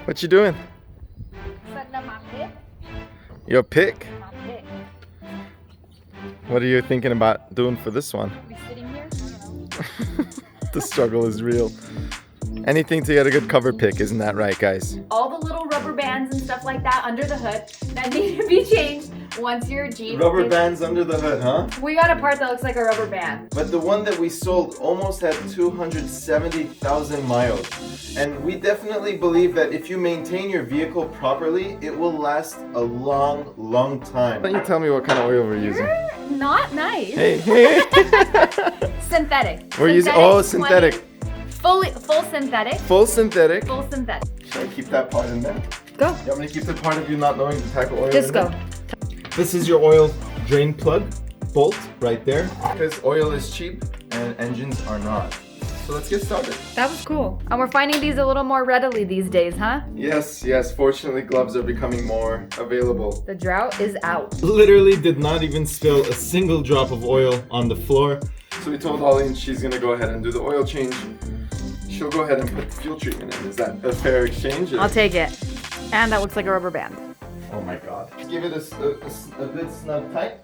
What you doing? Setting up my pick. Your pick? My pick. What are you thinking about doing for this one? We sitting here? I don't know. The struggle is real. Anything to get a good cover pick, isn't that right, guys? All the little rubber bands and stuff like that under the hood that need to be changed once your Jeep. Rubber bands under the hood, huh? We got a part that looks like a rubber band. But the one that we sold almost had 270,000 miles. And we definitely believe that if you maintain your vehicle properly, it will last a long, long time. Why don't you tell me what kind of oil we're using? You're not nice. Hey. Synthetic. We're using, synthetic. Full synthetic. Full synthetic. Full synthetic. Should I keep that part in there? Go. You want me to keep the part of you not knowing the type of oil? Just in go. there? This is your oil drain plug bolt right there. Because oil is cheap and engines are not. So let's get started. That was cool. And we're finding these a little more readily these days, huh? Yes. Fortunately, gloves are becoming more available. The drought is out. Literally did not even spill a single drop of oil on the floor. So we told Ollie she's gonna go ahead and do the oil change. She'll go ahead and put the fuel treatment in. Is that a fair exchange? I'll take it. And that looks like a rubber band. Oh my god. Give it a good snug tight.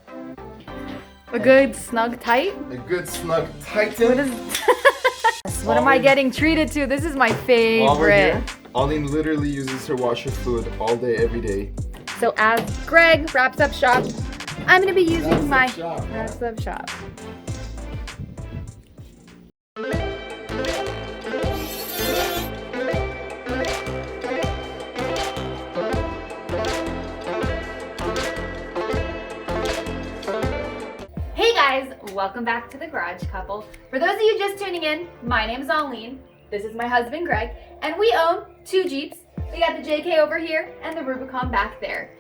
A good snug tight? A good snug tighten. What is What am I getting treated to? This is my favorite. Ollie literally uses her washer fluid all day, every day. So as Greg wraps up shop, I'm gonna be using my wraps up shop. Hey guys, welcome back to the Garage Couple. For those of you just tuning in, my name is Aline. This is my husband Greg, and we own two Jeeps. We got the JK over here and the Rubicon back there.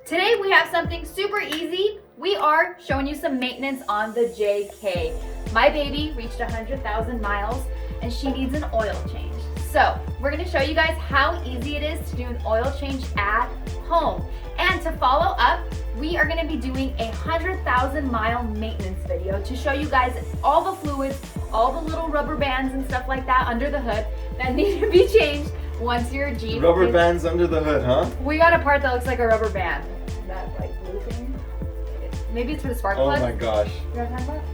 Today we have something super easy. We are showing you some maintenance on the JK. My baby reached 100,000 miles and she needs an oil change. So we're gonna show you guys how easy it is to do an oil change at home. And to follow up, we are gonna be doing a 100,000 mile maintenance video to show you guys all the fluids, all the little rubber bands and stuff like that under the hood that need to be changed once your Jeep. Rubber bands under the hood, huh? We got a part that looks like a rubber band. That like blue thing. Maybe it's for the spark plug. Oh my gosh. You know what I'm talking about?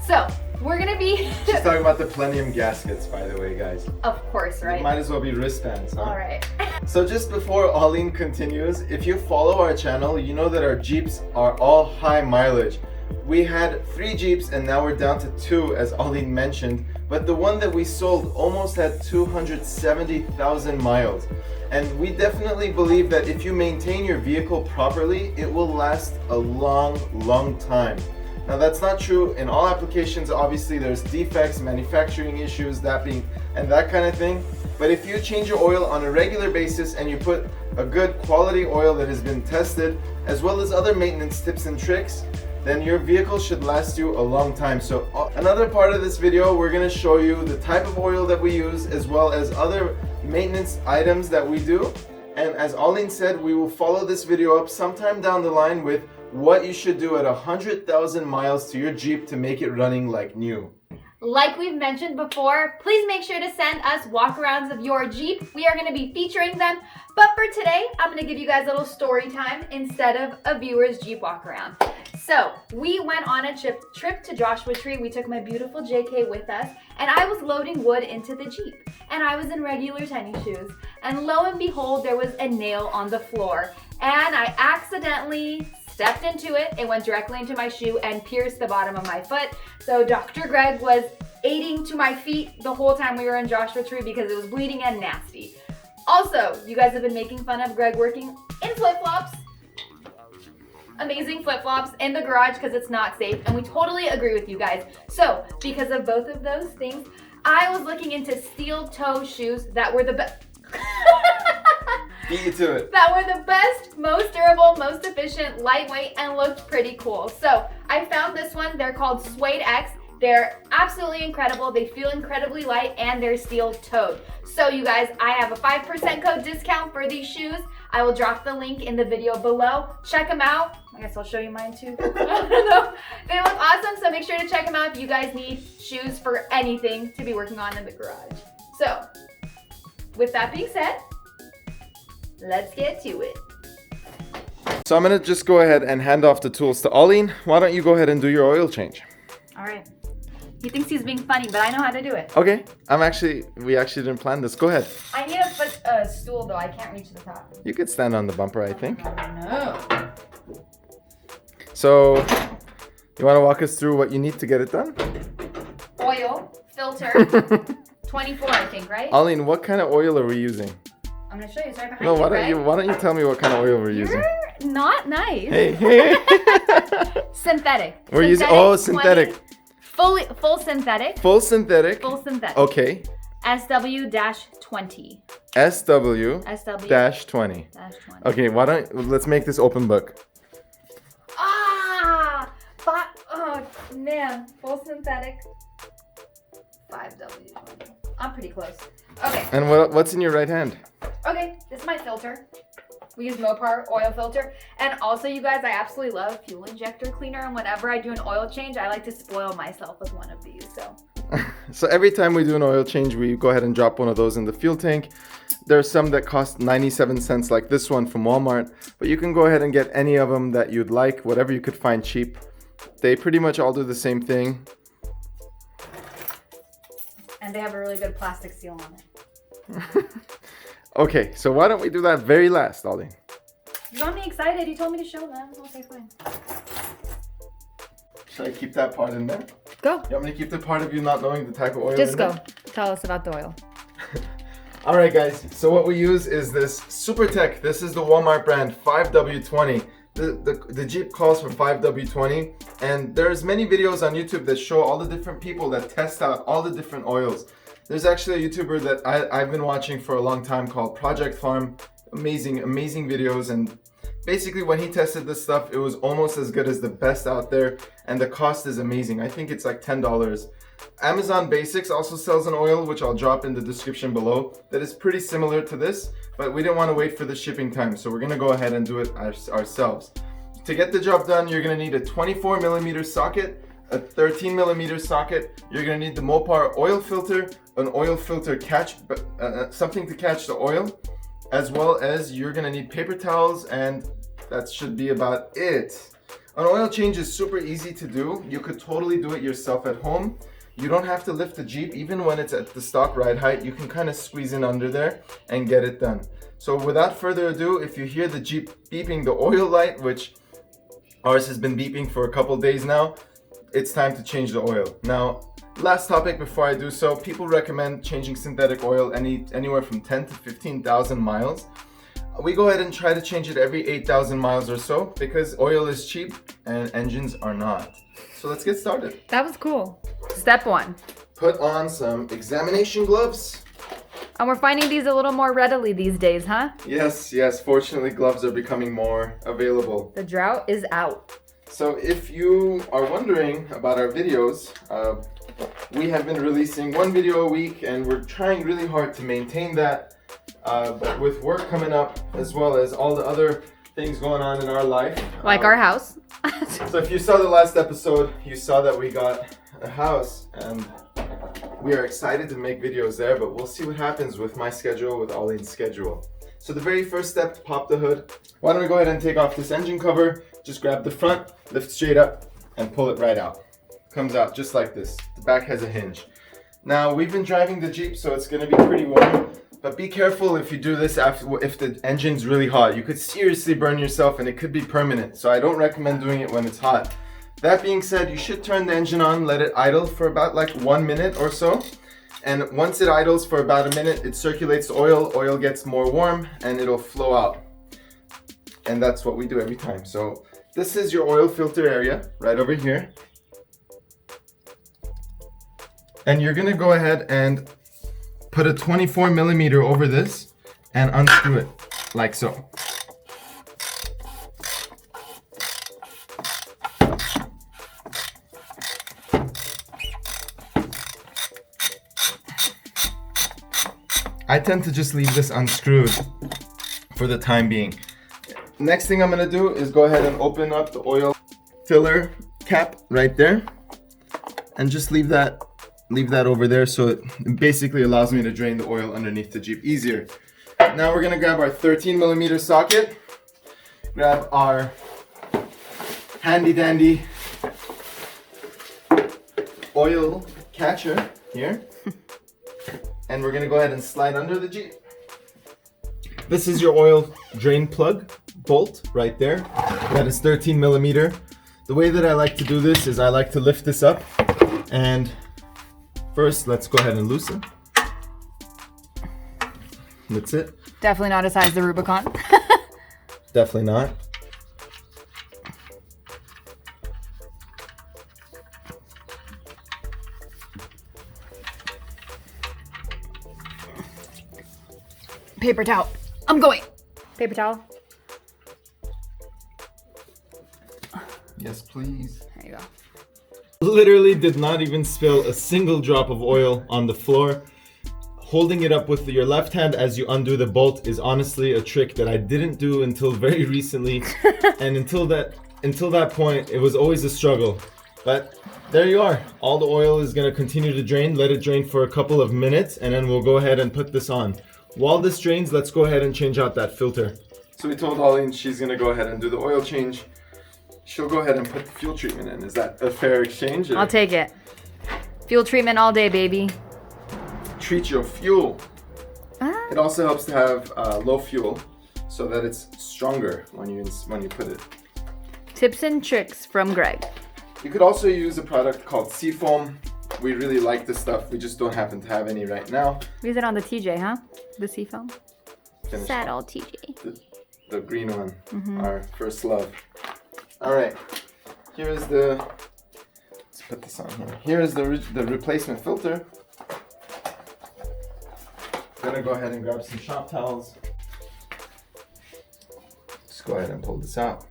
So we're gonna be She's talking about the Plenum gaskets, by the way, guys. Of course, right? It might as well be wristbands, huh? Alright. So just before Aline continues, if you follow our channel, you know that our Jeeps are all high mileage. We had 3 Jeeps and now we're down to 2, as Aline mentioned, but the one that we sold almost had 270,000 miles. And we definitely believe that if you maintain your vehicle properly, it will last a long, long time. Now that's not true in all applications. Obviously there's defects, manufacturing issues, that kind of thing. But if you change your oil on a regular basis and you put a good quality oil that has been tested, as well as other maintenance tips and tricks, then your vehicle should last you a long time. So another part of this video, we're gonna show you the type of oil that we use, as well as other maintenance items that we do. And as Aline said, we will follow this video up sometime down the line with what you should do at 100,000 miles to your Jeep to make it running like new. Like we've mentioned before, please make sure to send us walkarounds of your Jeep. We are going to be featuring them. But for today, I'm going to give you guys a little story time instead of a viewer's Jeep walkaround. So we went on a trip to Joshua Tree. We took my beautiful JK with us, and I was loading wood into the Jeep. And I was in regular tennis shoes. And lo and behold, there was a nail on the floor. And I accidentally stepped into it. It went directly into my shoe and pierced the bottom of my foot. So Dr. Greg was aiding to my feet the whole time we were in Joshua Tree because it was bleeding and nasty. Also, you guys have been making fun of Greg working in flip-flops. Amazing flip-flops in the garage because it's not safe, and we totally agree with you guys. So, because of both of those things, I was looking into steel-toe shoes that were the best. Beat you to it. That were the best, most durable, most efficient, lightweight, and looked pretty cool. So I found this one. They're called Suede X. They're absolutely incredible. They feel incredibly light, and they're steel-toed. So you guys, I have a 5% code discount for these shoes. I will drop the link in the video below. Check them out. I guess I'll show you mine too. I don't know. They look awesome, so make sure to check them out if you guys need shoes for anything to be working on in the garage. So, with that being said, let's get to it. So I'm gonna just go ahead and hand off the tools to Arlene. Why don't you go ahead and do your oil change? All right. He thinks he's being funny, but I know how to do it. Okay. We actually didn't plan this. Go ahead. I need a stool though. I can't reach the top. You could stand on the bumper, I think. No. So, you want to walk us through what you need to get it done? Oil, filter, 24 I think, right? Arlene, what kind of oil are we using? I'm gonna show you. It's right behind No, you, why don't you tell me what kind of oil we're using? You're not nice. Hey. Synthetic. We're using synthetic. 20, full synthetic. Full synthetic. Full synthetic. Okay. SW-20. SW-20. Okay, let's make this open book. Oh man, full synthetic. 5W20. I'm pretty close. Okay. And what's in your right hand? Okay, this is my filter. We use Mopar oil filter. And also, you guys, I absolutely love fuel injector cleaner. And whenever I do an oil change, I like to spoil myself with one of these. So every time we do an oil change, we go ahead and drop one of those in the fuel tank. There are some that cost 97 cents like this one from Walmart. But you can go ahead and get any of them that you'd like, whatever you could find cheap. They pretty much all do the same thing. And they have a really good plastic seal on it. Okay, so why don't we do that very last, Ollie? You got me excited. You told me to show them. Okay, fine. Should I keep that part in there? Go. You want me to keep the part of you not knowing the type of oil? Just go. Tell us about the oil. All right, guys. So what we use is this SuperTech. This is the Walmart brand 5W20. The Jeep calls for 5W20, and there's many videos on YouTube that show all the different people that test out all the different oils. There's actually a YouTuber that I've been watching for a long time called Project Farm. Amazing videos, and basically when he tested this stuff, it was almost as good as the best out there, and the cost is amazing. I think it's like $10. Amazon Basics also sells an oil, which I'll drop in the description below, that is pretty similar to this, but we didn't want to wait for the shipping time, so we're going to go ahead and do it ourselves. To get the job done, you're going to need a 24mm socket, a 13mm socket, you're going to need the Mopar oil filter, an oil filter catch, something to catch the oil, as well as you're going to need paper towels, and that should be about it. An oil change is super easy to do. You could totally do it yourself at home. You don't have to lift the Jeep, even when it's at the stock ride height. You can kind of squeeze in under there and get it done. So without further ado, if you hear the Jeep beeping the oil light, which ours has been beeping for a couple days now, it's time to change the oil. Now, last topic before I do so, people recommend changing synthetic oil anywhere from 10 to 15,000 miles. We go ahead and try to change it every 8,000 miles or so because oil is cheap and engines are not. So let's get started. That was cool. Step 1. Put on some examination gloves. And we're finding these a little more readily these days, huh? Yes. Fortunately, gloves are becoming more available. The drought is out. So if you are wondering about our videos, we have been releasing one video a week, and we're trying really hard to maintain that. But with work coming up, as well as all the other things going on in our life. Like our house. So if you saw the last episode, you saw that we got a house, and we are excited to make videos there, but we'll see what happens with my schedule, with Arlene's schedule. So the very first step, to pop the hood. Why don't we go ahead and take off this engine cover, just grab the front, lift straight up, and pull it right out. Comes out just like this. The back has a hinge. Now, we've been driving the Jeep, so it's gonna be pretty warm, but be careful if you do this if the engine's really hot. You could seriously burn yourself, and it could be permanent, so I don't recommend doing it when it's hot. That being said, you should turn the engine on, let it idle for about like 1 minute or so. And once it idles for about a minute, it circulates the oil gets more warm, and it'll flow out. And that's what we do every time. So this is your oil filter area right over here. And you're gonna go ahead and put a 24mm over this and unscrew it like so. I tend to just leave this unscrewed for the time being. Next thing I'm gonna do is go ahead and open up the oil filler cap right there, and just leave that over there, so it basically allows me to drain the oil underneath the Jeep easier. Now we're gonna grab our 13mm socket, grab our handy dandy oil catcher here, and we're gonna go ahead and slide under the Jeep. This is your oil drain plug bolt right there. That is 13mm. The way that I like to do this is I like to lift this up, and first let's go ahead and loosen. That's it. Definitely not as high as the Rubicon. Definitely not. Paper towel. I'm going. Paper towel. Yes, please. There you go. Literally did not even spill a single drop of oil on the floor. Holding it up with your left hand as you undo the bolt is honestly a trick that I didn't do until very recently. And until that point, it was always a struggle. But there you are. All the oil is going to continue to drain. Let it drain for a couple of minutes, and then we'll go ahead and put this on. While this drains, let's go ahead and change out that filter. So we told Holly she's going to go ahead and do the oil change. She'll go ahead and put the fuel treatment in. Is that a fair exchange? I'll take it. Fuel treatment all day, baby. Treat your fuel. It also helps to have low fuel so that it's stronger when you put it. Tips and tricks from Greg. You could also use a product called Seafoam. We really like this stuff. We just don't happen to have any right now. Use it on the TJ, huh? The Seafoam. Finish Sad old TJ. The green one, our first love. All right, here's the. Let's put this on here. Here is the replacement filter. Gonna go ahead and grab some shop towels. Just go ahead and pull this out.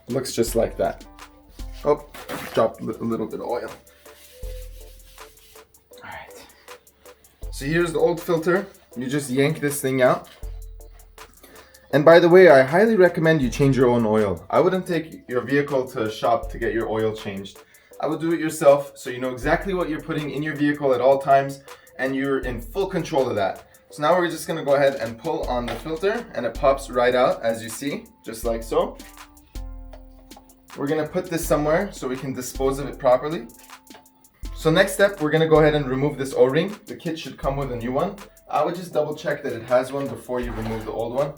Looks just like that. Oh, dropped a little bit of oil. All right. So here's the old filter. You just yank this thing out. And by the way, I highly recommend you change your own oil. I wouldn't take your vehicle to a shop to get your oil changed. I would do it yourself so you know exactly what you're putting in your vehicle at all times, and you're in full control of that. So now we're just gonna go ahead and pull on the filter, and it pops right out, as you see, just like so. We're gonna put this somewhere so we can dispose of it properly. So next step, we're gonna go ahead and remove this O-ring. The kit should come with a new one. I would just double check that it has one before you remove the old one.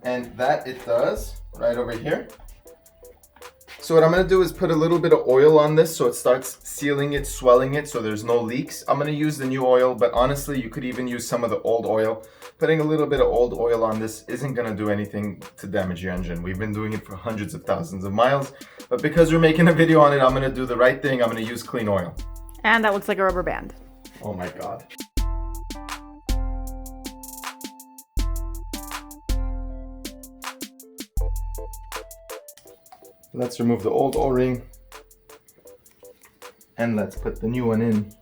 And that it does, right over here. So what I'm gonna do is put a little bit of oil on this so it starts sealing it, swelling it, so there's no leaks. I'm gonna use the new oil, but honestly, you could even use some of the old oil. Putting a little bit of old oil on this isn't gonna do anything to damage your engine. We've been doing it for hundreds of thousands of miles, but because we're making a video on it, I'm gonna do the right thing. I'm gonna use clean oil. And that looks like a rubber band. Oh my God. Let's remove the old O-ring and let's put the new one in.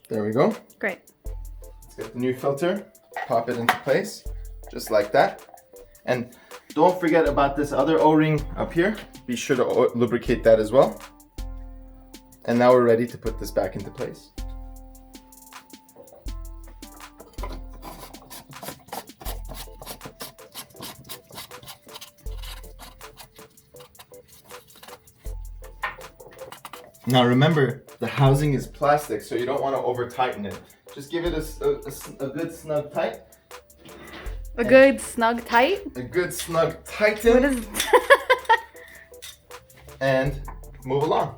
There we go. Great. Let's get the new filter, pop it into place, just like that. And don't forget about this other O-ring up here. Be sure to lubricate that as well. And now we're ready to put this back into place. Now remember, the housing is plastic, so you don't want to over tighten it. Just give it a good snug tight. A good snug tight? A good snug tighten. What is and move along.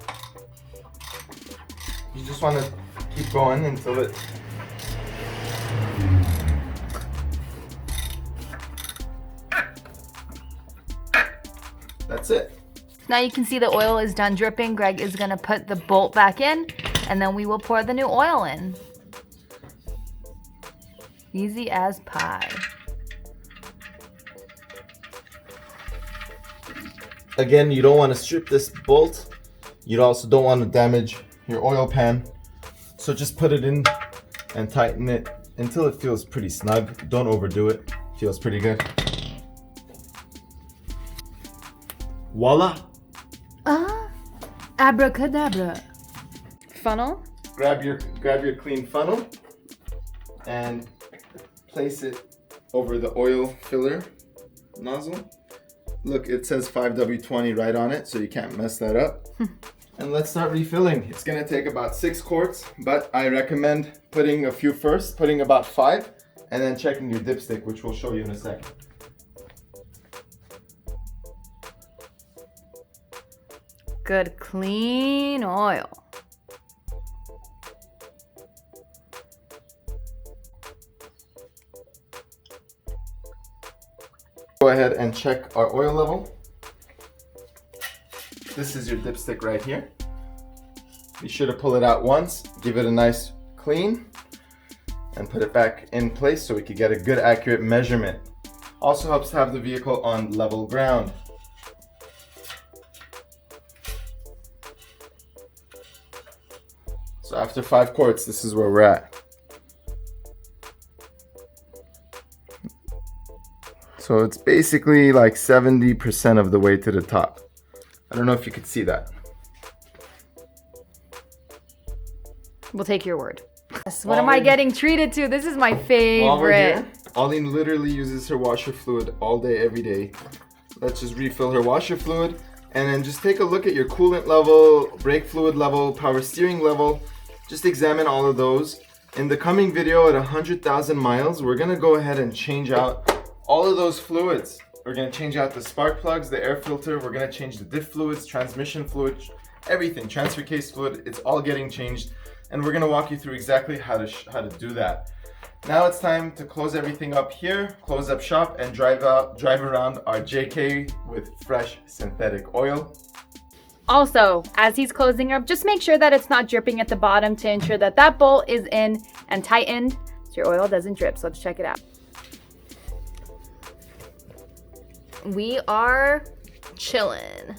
You just want to keep going until it... That's it. Now you can see the oil is done dripping. Greg is gonna put the bolt back in, and then we will pour the new oil in. Easy as pie. Again, you don't want to strip this bolt. You also don't want to damage your oil pan. So just put it in and tighten it until it feels pretty snug. Don't overdo it. Feels pretty good. Voila! Abracadabra. Funnel. Grab your clean funnel and place it over the oil filler nozzle. Look, it says 5W20 right on it, so you can't mess that up. And let's start refilling. It's gonna take about 6 quarts, but I recommend putting a few first, putting about 5, and then checking your dipstick, which we'll show you in a second. Good clean oil. Go ahead and check our oil level. This is your dipstick right here. Be sure to pull it out once, give it a nice clean, and put it back in place so we can get a good accurate measurement. Also helps to have the vehicle on level ground. So after 5 quarts, this is where we're at. So it's basically like 70% of the way to the top. I don't know if you could see that. We'll take your word. Yes, what am I getting treated to? This is my favorite. While we're here, Arlene literally uses her washer fluid all day, every day. Let's just refill her washer fluid and then just take a look at your coolant level, brake fluid level, power steering level. Just examine all of those. In the coming video at 100,000 miles, we're gonna go ahead and change out all of those fluids. We're gonna change out the spark plugs, the air filter, we're gonna change the diff fluids, transmission fluid, everything, transfer case fluid, it's all getting changed. And we're gonna walk you through exactly how to do that. Now it's time to close everything up here, close up shop, and drive around our JK with fresh synthetic oil. Also, as he's closing up, just make sure that it's not dripping at the bottom to ensure that that bolt is in and tightened so your oil doesn't drip. So let's check it out. We are chilling.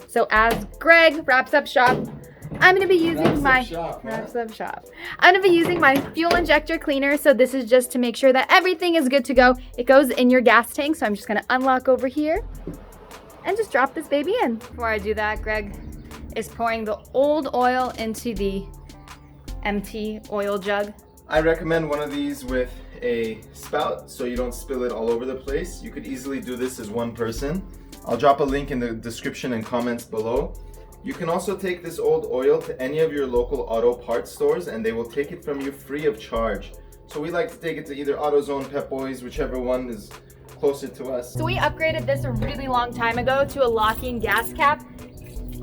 So as Greg wraps up shop, I'm gonna be using I'm gonna be using my fuel injector cleaner. So this is just to make sure that everything is good to go. It goes in your gas tank. So I'm just gonna unlock over here and just drop this baby in. Before I do that, Greg is pouring the old oil into the empty oil jug. I recommend one of these with a spout so you don't spill it all over the place. You could easily do this as one person. I'll drop a link in the description and comments below. You can also take this old oil to any of your local auto parts stores and they will take it from you free of charge. So we like to take it to either AutoZone, Pep Boys, whichever one is closer to us. So we upgraded this a really long time ago to a locking gas cap.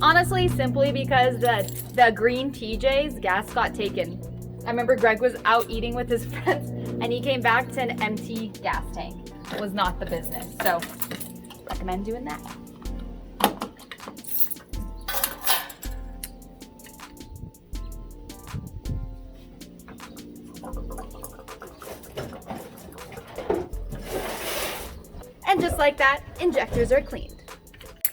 Honestly, simply because the green TJ's gas got taken. I remember Greg was out eating with his friends and he came back to an empty gas tank. It was not the business. So recommend doing that. And just like that, injectors are cleaned.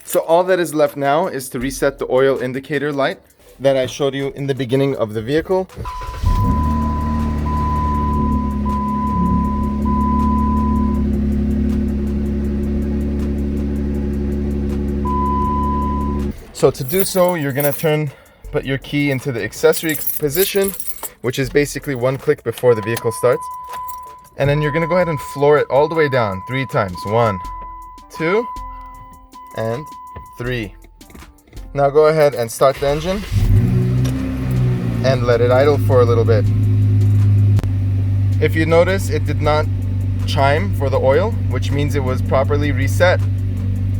So all that is left now is to reset the oil indicator light that I showed you in the beginning of the vehicle. So to do so, you're gonna put your key into the accessory position, which is basically one click before the vehicle starts. And then you're gonna go ahead and floor it all the way down 3 times. 1, 2, and 3. Now go ahead and start the engine and let it idle for a little bit. If you notice, it did not chime for the oil, which means it was properly reset.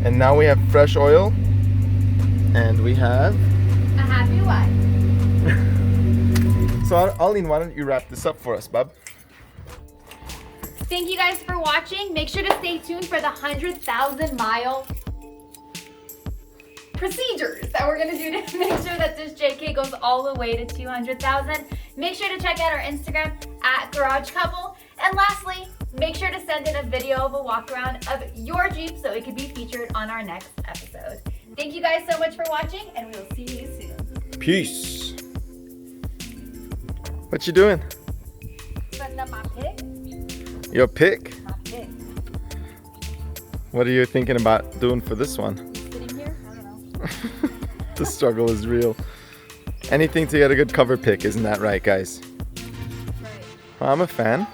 And now we have fresh oil and we have a happy wife. So Arlene, why don't you wrap this up for us, bub? Thank you guys for watching. Make sure to stay tuned for the 100,000 mile procedures that we're gonna do to make sure that this JK goes all the way to 200,000. Make sure to check out our Instagram at Garage Couple. And lastly, make sure to send in a video of a walk around of your Jeep so it could be featured on our next episode. Thank you guys so much for watching and we will see you soon. Peace. What you doing? Putting up my pick. Your pick? My pick. What are you thinking about doing for this one? Sitting The struggle is real. Anything to get a good cover pick, isn't that right, guys? Right. I'm a fan.